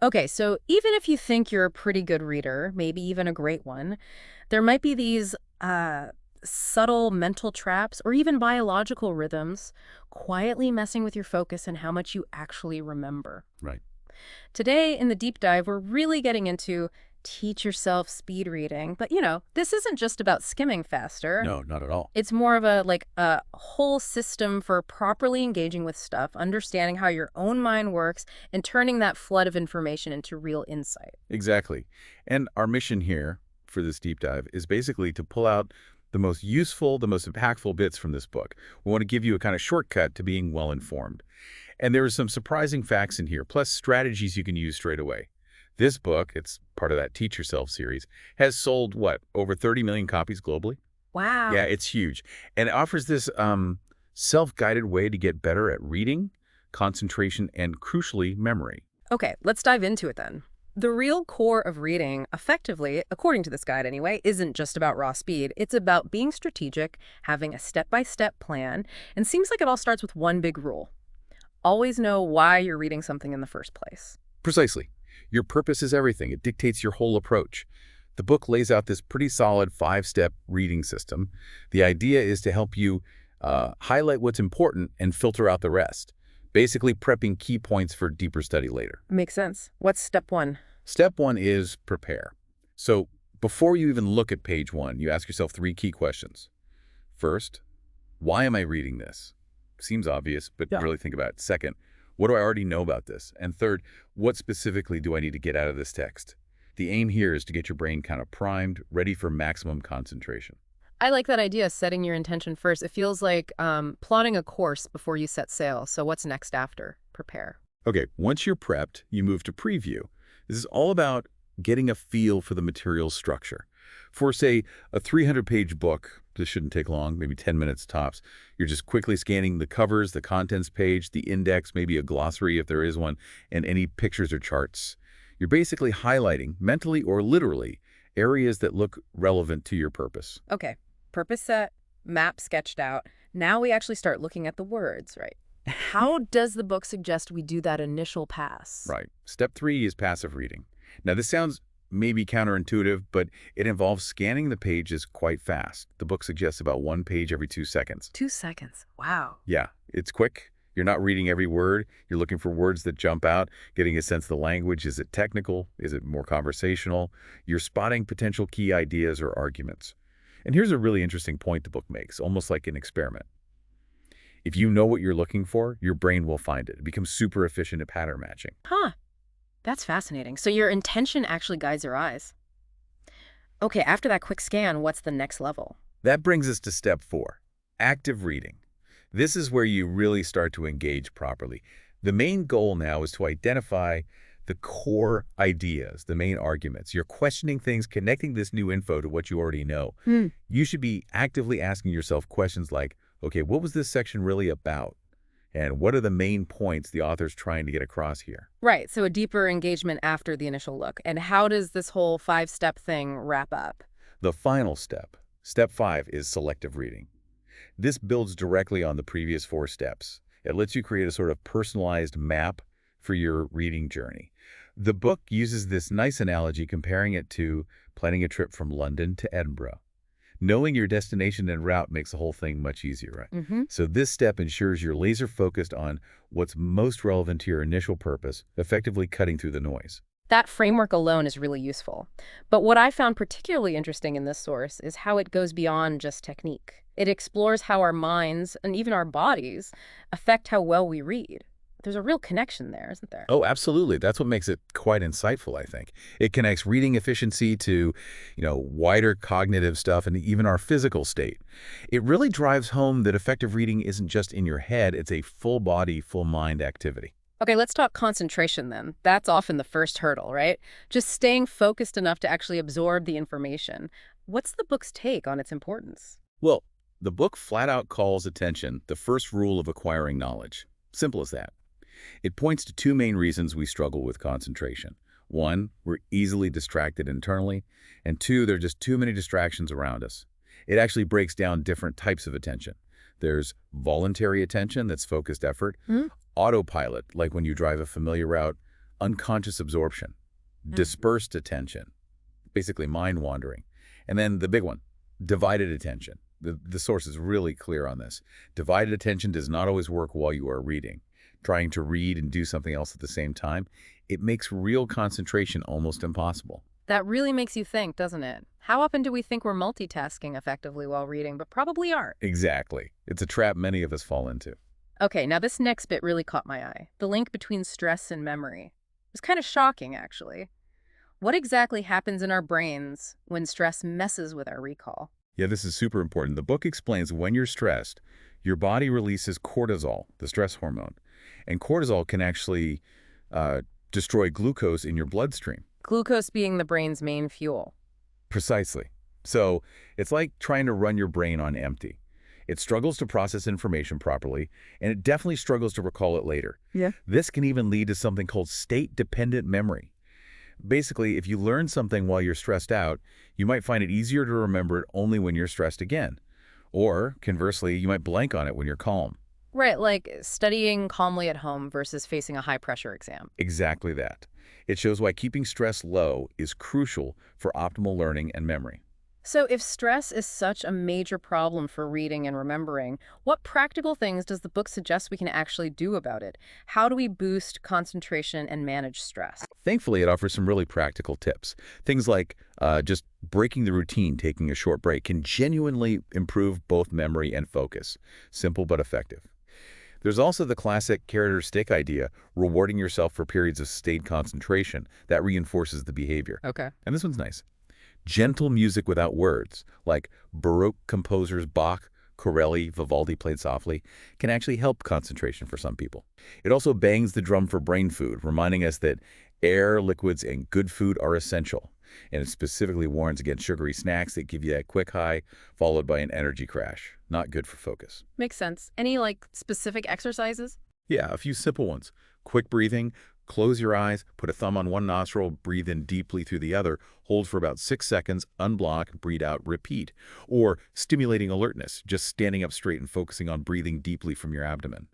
Okay, so even if you think you're a pretty good reader, maybe even a great one, there might be these subtle mental traps or even biological rhythms quietly messing with your focus and how much you actually remember. Right. Today, in the deep dive, we're really getting into teach yourself speed reading. But, this isn't just about skimming faster. No, not at all. It's more of a whole system for properly engaging with stuff, understanding how your own mind works, and turning that flood of information into real insight. Exactly. And our mission here for this deep dive is basically to pull out the most useful, the most impactful bits from this book. We want to give you a kind of shortcut to being well-informed. And there are some surprising facts in here, plus strategies you can use straight away. This book, it's part of that Teach Yourself series, has sold, what, over 30 million copies globally? Yeah, Wow. it's huge. And it offers this self-guided way to get better at reading, concentration, and crucially, memory. Okay, let's dive into it then. The real core of reading, effectively, according to this guide anyway, isn't just about raw speed. It's about being strategic, having a step-by-step plan, and seems like it all starts with one big rule. Always know why you're reading something in the first place. Precisely. Your purpose is everything. It dictates your whole approach. The book lays out this pretty solid 5-step reading system. The idea is to help you highlight what's important and filter out the rest, basically prepping key points for deeper study later. Makes sense. What's step one? Step 1 is prepare. So before you even look at page 1, you ask yourself 3 key questions. First, why am I reading this? Seems obvious, but Yeah. really think about it. Second, what do I already know about this? And third, what specifically do I need to get out of this text? The aim here is to get your brain kind of primed, ready for maximum concentration. I like that idea, setting your intention first. It feels like plotting a course before you set sail. So what's next after? Prepare. Okay, once you're prepped, you move to preview. This is all about getting a feel for the material's structure. For, say, a 300-page book, this shouldn't take long, maybe 10 minutes tops. You're just quickly scanning the covers, the contents page, the index, maybe a glossary if there is one, and any pictures or charts. You're basically highlighting, mentally or literally, areas that look relevant to your purpose. Okay, purpose set, map sketched out. Now we actually start looking at the words, right? How does the book suggest we do that initial pass? Right. Step 3 is passive reading. Now, this sounds maybe counterintuitive, but it involves scanning the pages quite fast. The book suggests about 1 page every 2 seconds. 2 seconds. Wow. Yeah, it's quick. You're not reading every word. You're looking for words that jump out, getting a sense of the language. Is it technical? Is it more conversational? You're spotting potential key ideas or arguments. And here's a really interesting point the book makes, almost like an experiment. If you know what you're looking for, your brain will find it. It becomes super efficient at pattern matching. Huh. That's fascinating. So your intention actually guides your eyes. Okay, after that quick scan, what's the next level? That brings us to step 4, active reading. This is where you really start to engage properly. The main goal now is to identify the core ideas, the main arguments. You're questioning things, connecting this new info to what you already know. Hmm. You should be actively asking yourself questions like, okay, what was this section really about? And what are the main points the author's trying to get across here? Right, so a deeper engagement after the initial look. And how does this whole 5-step thing wrap up? The final step, step 5, is selective reading. This builds directly on the previous 4 steps. It lets you create a sort of personalized map for your reading journey. The book uses this nice analogy, comparing it to planning a trip from London to Edinburgh. Knowing your destination and route makes the whole thing much easier, right? Mm-hmm. So this step ensures you're laser focused on what's most relevant to your initial purpose, effectively cutting through the noise. That framework alone is really useful. But what I found particularly interesting in this source is how it goes beyond just technique. It explores how our minds and even our bodies affect how well we read. There's a real connection there, isn't there? Oh, absolutely. That's what makes it quite insightful, I think. It connects reading efficiency to, wider cognitive stuff and even our physical state. It really drives home that effective reading isn't just in your head, it's a full body, full mind activity. Okay, let's talk concentration then. That's often the first hurdle, right? Just staying focused enough to actually absorb the information. What's the book's take on its importance? Well, the book flat out calls attention the first rule of acquiring knowledge. Simple as that. It points to 2 main reasons we struggle with concentration. 1, we're easily distracted internally, and 2, there are just too many distractions around us. It actually breaks down different types of attention. There's voluntary attention, that's focused effort. Hmm? Autopilot, like when you drive a familiar route, unconscious absorption, Mm. dispersed attention, basically mind wandering. And then the big one, divided attention. The source is really clear on this. Divided attention does not always work while you are reading. Trying to read and do something else at the same time, it makes real concentration almost impossible. That really makes you think, doesn't it? How often do we think we're multitasking effectively while reading, but probably aren't? Exactly. It's a trap many of us fall into. Okay, now this next bit really caught my eye. The link between stress and memory. It was kind of shocking, actually. What exactly happens in our brains when stress messes with our recall? Yeah, this is super important. The book explains when you're stressed, your body releases cortisol, the stress hormone. And cortisol can actually destroy glucose in your bloodstream. Glucose being the brain's main fuel. Precisely. So it's like trying to run your brain on empty. It struggles to process information properly, and it definitely struggles to recall it later. Yeah. This can even lead to something called state-dependent memory. Basically, if you learn something while you're stressed out, you might find it easier to remember it only when you're stressed again. Or, conversely, you might blank on it when you're calm. Right, like studying calmly at home versus facing a high-pressure exam. Exactly that. It shows why keeping stress low is crucial for optimal learning and memory. So if stress is such a major problem for reading and remembering, what practical things does the book suggest we can actually do about it? How do we boost concentration and manage stress? Thankfully, it offers some really practical tips. Things like just breaking the routine, taking a short break, can genuinely improve both memory and focus. Simple but effective. There's also the classic carrot or stick idea, rewarding yourself for periods of sustained concentration. That reinforces the behavior. Okay. And this one's nice. Gentle music without words, like Baroque composers Bach, Corelli, Vivaldi played softly, can actually help concentration for some people. It also bangs the drum for brain food, reminding us that air, liquids, and good food are essential. And it specifically warns against sugary snacks that give you that quick high, followed by an energy crash. Not good for focus. Makes sense. Any, specific exercises? Yeah, a few simple ones. Quick breathing. Close your eyes, put a thumb on one nostril, breathe in deeply through the other, hold for about 6 seconds, unblock, breathe out, repeat. Or stimulating alertness, just standing up straight and focusing on breathing deeply from your abdomen.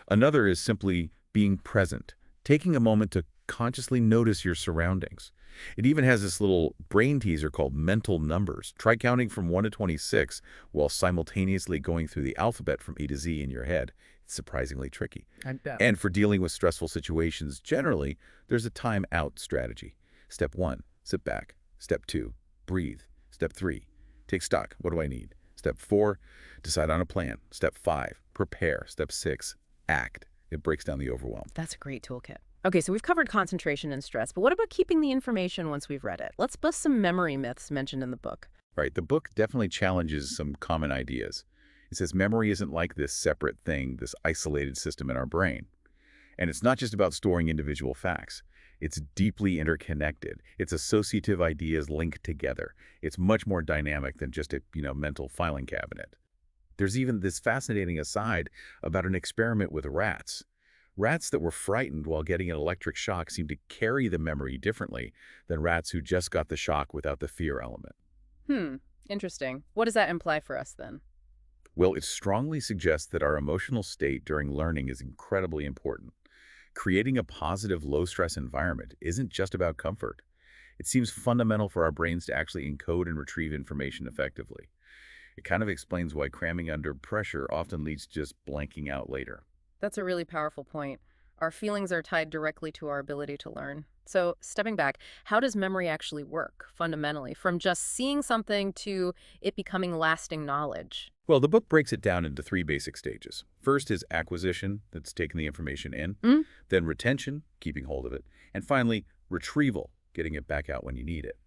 Another is simply being present, taking a moment to consciously notice your surroundings. It even has this little brain teaser called mental numbers. Try counting from 1 to 26 while simultaneously going through the alphabet from A to Z in your head. It's surprisingly tricky. I bet. And for dealing with stressful situations, generally, there's a time out strategy. Step 1, sit back. Step 2, breathe. Step 3, take stock. What do I need? Step 4, decide on a plan. Step 5, prepare. Step 6, act. It breaks down the overwhelm. That's a great toolkit. Okay, so we've covered concentration and stress, but what about keeping the information once we've read it? Let's bust some memory myths mentioned in the book. Right, the book definitely challenges some common ideas. It says memory isn't like this separate thing, this isolated system in our brain. And it's not just about storing individual facts. It's deeply interconnected. Its associative ideas linked together. It's much more dynamic than just a, mental filing cabinet. There's even this fascinating aside about an experiment with rats. Rats that were frightened while getting an electric shock seem to carry the memory differently than rats who just got the shock without the fear element. Interesting. What does that imply for us then? Well, it strongly suggests that our emotional state during learning is incredibly important. Creating a positive, low-stress environment isn't just about comfort. It seems fundamental for our brains to actually encode and retrieve information effectively. It kind of explains why cramming under pressure often leads to just blanking out later. That's a really powerful point. Our feelings are tied directly to our ability to learn. So, stepping back, how does memory actually work, fundamentally, from just seeing something to it becoming lasting knowledge? Well, the book breaks it down into 3 basic stages. First is acquisition, that's taking the information in. Mm? Then retention, keeping hold of it. And finally, retrieval, getting it back out when you need it.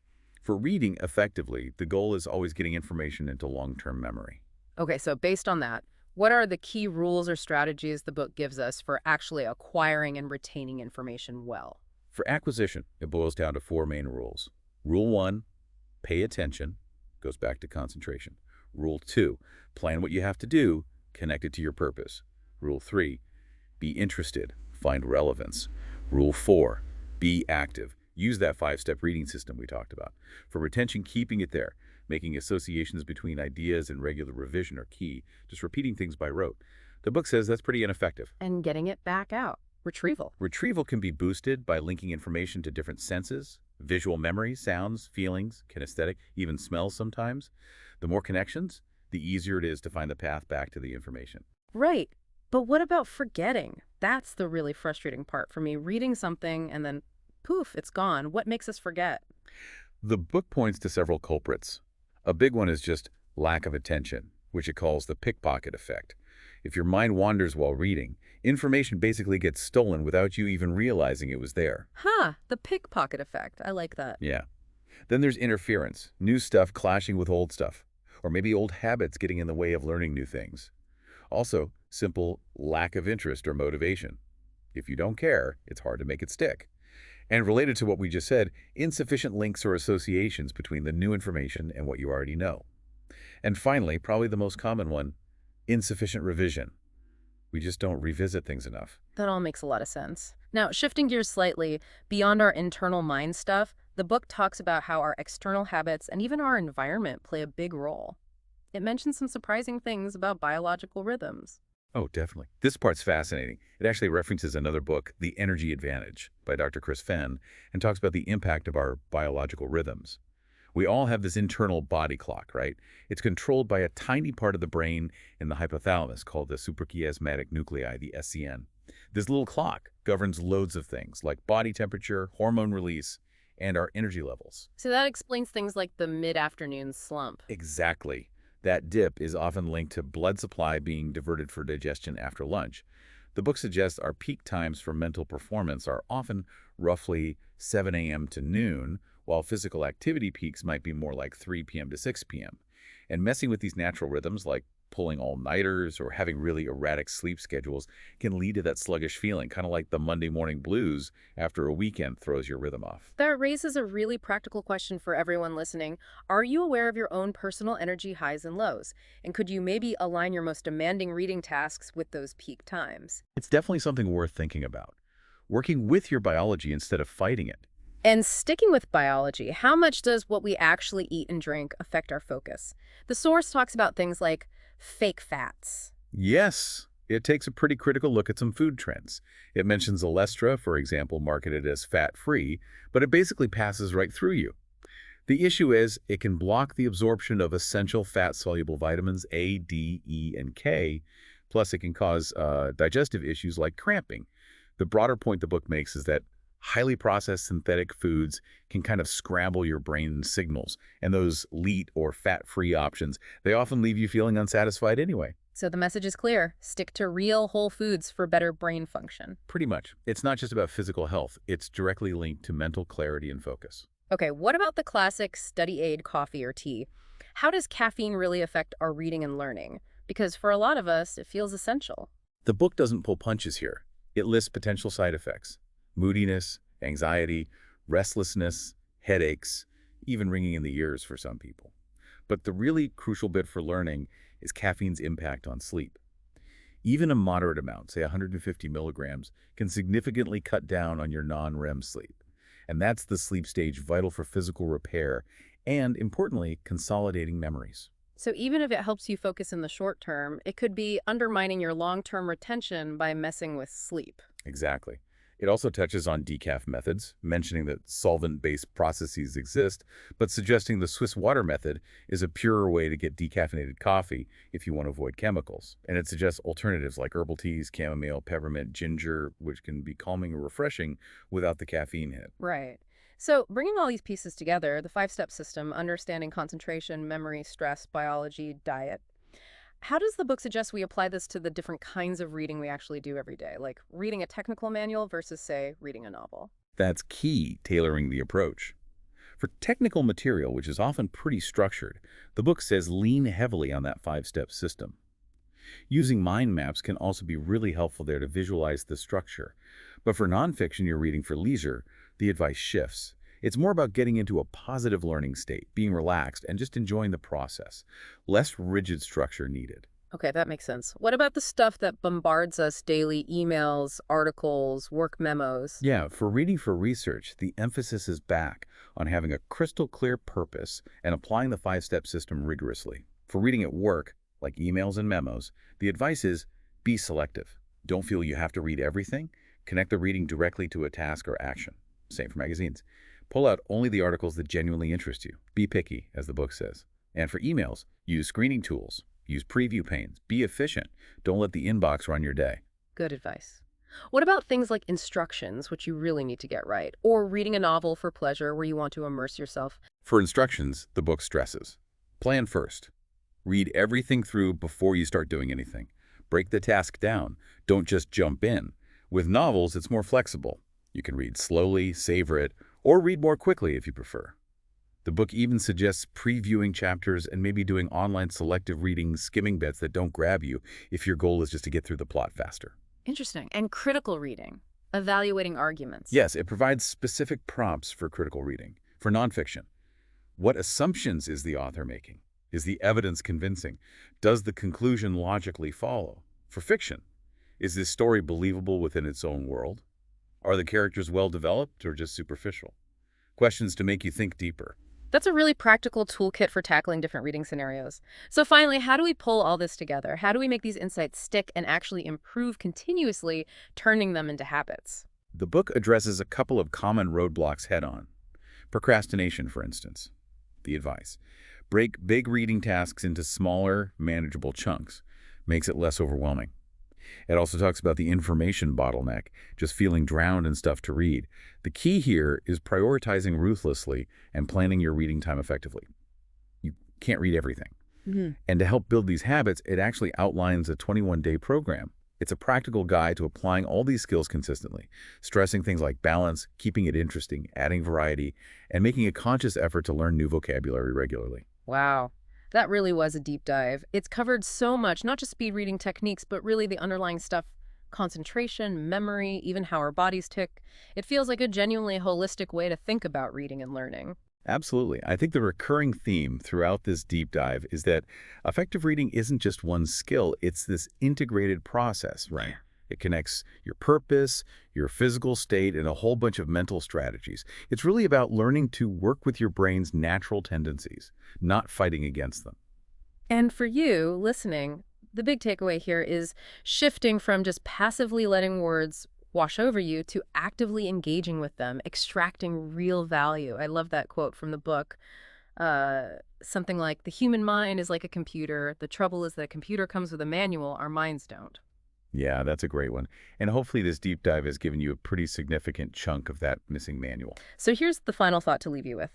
For reading effectively, the goal is always getting information into long-term memory. Okay, so based on that, what are the key rules or strategies the book gives us for actually acquiring and retaining information well? For acquisition, it boils down to 4 main rules. Rule 1, pay attention, goes back to concentration. Rule 2, plan what you have to do, connect it to your purpose. Rule 3, be interested, find relevance. Rule 4, be active. Use that 5-step reading system we talked about. For retention, keeping it there. Making associations between ideas and regular revision are key. Just repeating things by rote. The book says that's pretty ineffective. And getting it back out. Retrieval. Retrieval can be boosted by linking information to different senses, visual memory, sounds, feelings, kinesthetic, even smells sometimes. The more connections, the easier it is to find the path back to the information. Right. But what about forgetting? That's the really frustrating part for me. Reading something and then poof, it's gone. What makes us forget? The book points to several culprits. A big one is just lack of attention, which it calls the pickpocket effect. If your mind wanders while reading, information basically gets stolen without you even realizing it was there. Huh, the pickpocket effect. I like that. Yeah. Then there's interference, new stuff clashing with old stuff, or maybe old habits getting in the way of learning new things. Also, simple lack of interest or motivation. If you don't care, it's hard to make it stick. And related to what we just said, insufficient links or associations between the new information and what you already know. And finally, probably the most common one, insufficient revision. We just don't revisit things enough. That all makes a lot of sense. Now, shifting gears slightly, beyond our internal mind stuff, the book talks about how our external habits and even our environment play a big role. It mentions some surprising things about biological rhythms. Oh, definitely. This part's fascinating. It actually references another book, The Energy Advantage, by Dr. Chris Fenn, and talks about the impact of our biological rhythms. We all have this internal body clock, right? It's controlled by a tiny part of the brain in the hypothalamus called the suprachiasmatic nuclei, the SCN. This little clock governs loads of things like body temperature, hormone release, and our energy levels. So that explains things like the mid-afternoon slump. Exactly. That dip is often linked to blood supply being diverted for digestion after lunch. The book suggests our peak times for mental performance are often roughly 7 a.m. to noon, while physical activity peaks might be more like 3 p.m. to 6 p.m. And messing with these natural rhythms, like pulling all-nighters or having really erratic sleep schedules, can lead to that sluggish feeling, kind of like the Monday morning blues after a weekend throws your rhythm off. That raises a really practical question for everyone listening. Are you aware of your own personal energy highs and lows? And could you maybe align your most demanding reading tasks with those peak times? It's definitely something worth thinking about. Working with your biology instead of fighting it. And sticking with biology, how much does what we actually eat and drink affect our focus? The source talks about things like fake fats. Yes, it takes a pretty critical look at some food trends. It mentions Olestra, for example, marketed as fat-free, but it basically passes right through you. The issue is it can block the absorption of essential fat-soluble vitamins A, D, E, and K, plus it can cause digestive issues like cramping. The broader point the book makes is that highly processed synthetic foods can kind of scramble your brain's signals, and those LEAT or fat-free options, they often leave you feeling unsatisfied anyway. So the message is clear. Stick to real whole foods for better brain function. Pretty much. It's not just about physical health. It's directly linked to mental clarity and focus. Okay, what about the classic study aid coffee or tea? How does caffeine really affect our reading and learning? Because for a lot of us, it feels essential. The book doesn't pull punches here. It lists potential side effects: moodiness, anxiety, restlessness, headaches, even ringing in the ears for some people. But the really crucial bit for learning is caffeine's impact on sleep. Even a moderate amount, say 150 milligrams, can significantly cut down on your non-REM sleep. And that's the sleep stage vital for physical repair and, importantly, consolidating memories. So even if it helps you focus in the short term, it could be undermining your long-term retention by messing with sleep. Exactly. It also touches on decaf methods, mentioning that solvent-based processes exist, but suggesting the Swiss water method is a purer way to get decaffeinated coffee if you want to avoid chemicals. And it suggests alternatives like herbal teas, chamomile, peppermint, ginger, which can be calming or refreshing without the caffeine hit. Right. So bringing all these pieces together, the five-step system, understanding concentration, memory, stress, biology, diet, how does the book suggest we apply this to the different kinds of reading we actually do every day, like reading a technical manual versus, say, reading a novel? That's key, tailoring the approach. For technical material, which is often pretty structured, the book says lean heavily on that five-step system. Using mind maps can also be really helpful there to visualize the structure. But for nonfiction you're reading for leisure, the advice shifts. It's more about getting into a positive learning state, being relaxed, and just enjoying the process. Less rigid structure needed. Okay, that makes sense. What about the stuff that bombards us daily, emails, articles, work memos? Yeah, for reading for research, the emphasis is back on having a crystal clear purpose and applying the five-step system rigorously. For reading at work, like emails and memos, the advice is be selective. Don't feel you have to read everything. Connect the reading directly to a task or action. Same for magazines. Pull out only the articles that genuinely interest you. Be picky, as the book says. And for emails, use screening tools. Use preview panes. Be efficient. Don't let the inbox run your day. Good advice. What about things like instructions, which you really need to get right, or reading a novel for pleasure where you want to immerse yourself? For instructions, the book stresses. Plan first. Read everything through before you start doing anything. Break the task down. Don't just jump in. With novels, it's more flexible. You can read slowly, savor it, or read more quickly if you prefer. The book even suggests previewing chapters and maybe doing online selective reading, skimming bits that don't grab you if your goal is just to get through the plot faster. Interesting. And critical reading, evaluating arguments. Yes, it provides specific prompts for critical reading. For nonfiction, what assumptions is the author making? Is the evidence convincing? Does the conclusion logically follow? For fiction, is this story believable within its own world? Are the characters well developed or just superficial? Questions to make you think deeper. That's a really practical toolkit for tackling different reading scenarios. So finally, how do we pull all this together? How do we make these insights stick and actually improve continuously, turning them into habits? The book addresses a couple of common roadblocks head-on. Procrastination, for instance. The advice: break big reading tasks into smaller, manageable chunks. Makes it less overwhelming. It also talks about the information bottleneck, just feeling drowned in stuff to read. The key here is prioritizing ruthlessly and planning your reading time effectively. You can't read everything. And to help build these habits, it actually outlines a 21-day program. It's a practical guide to applying all these skills consistently, stressing things like balance, keeping it interesting, adding variety, and making a conscious effort to learn new vocabulary regularly. Wow. That really was a deep dive. It's covered so much, not just speed reading techniques, but really the underlying stuff: concentration, memory, even how our bodies tick. It feels like a genuinely holistic way to think about reading and learning. Absolutely. I think the recurring theme throughout this deep dive is that effective reading isn't just one skill, it's this integrated process, right? It connects your purpose, your physical state, and a whole bunch of mental strategies. It's really about learning to work with your brain's natural tendencies, not fighting against them. And for you, listening, the big takeaway here is shifting from just passively letting words wash over you to actively engaging with them, extracting real value. I love that quote from the book. Something like, "The human mind is like a computer. The trouble is that a computer comes with a manual. Our minds don't." Yeah, that's a great one. And hopefully this deep dive has given you a pretty significant chunk of that missing manual. So here's the final thought to leave you with.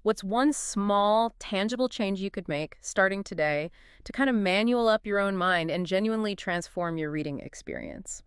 What's one small, tangible change you could make starting today to kind of manual up your own mind and genuinely transform your reading experience?